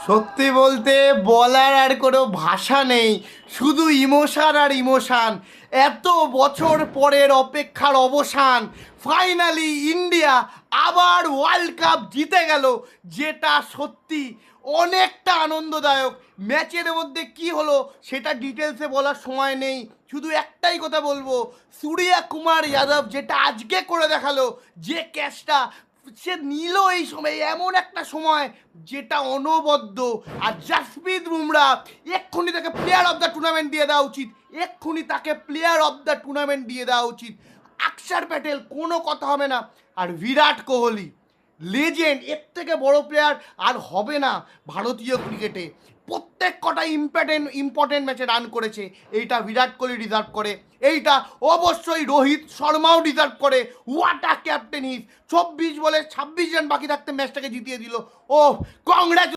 সত্যি বলতে বলার আর কোনো ভাষা নেই, শুধু ইমোশন আর ইমোশন। এত বছর পরের অপেক্ষার অবসান, ফাইনালি ইন্ডিয়া আবার ওয়ার্ল্ড কাপ জিতে গেল, যেটা সত্যি অনেকটা আনন্দদায়ক। ম্যাচের মধ্যে কি হলো সেটা ডিটেলসে বলার সময় নেই, শুধু একটাই কথা বলবো, সূর্যা কুমার যাদব যেটা আজকে করে দেখালো, যে ক্যাচটা সে নিল এই সময়, এমন একটা সময় যেটা অনবদ্য। আর জাসপ্রীত বুমরা, এক্ষুনি তাকে প্লেয়ার অফ দ্য টুর্নামেন্ট দিয়ে দেওয়া উচিত, এক্ষুনি তাকে প্লেয়ার অফ দ্য টুর্নামেন্ট দিয়ে দেওয়া উচিত। অক্ষর প্যাটেল, কোনো কথা হবে না। আর বিরাট কোহলি লেজেন্ড, এর থেকে বড় প্লেয়ার আর হবে না ভারতীয় ক্রিকেটে। প্রত্যেক কটা ইম্পর্টেন্ট ম্যাচে রান করেছে, এইটা বিরাট কোহলি ডিজার্ভ করে, এইটা অবশ্যই রোহিত শর্মাও ডিজার্ভ করে। What a captain is! 24 বলে 26 রান বাকি থাকতে ম্যাচটাকে জিতিয়ে দিল। ও কংগ্রেচ।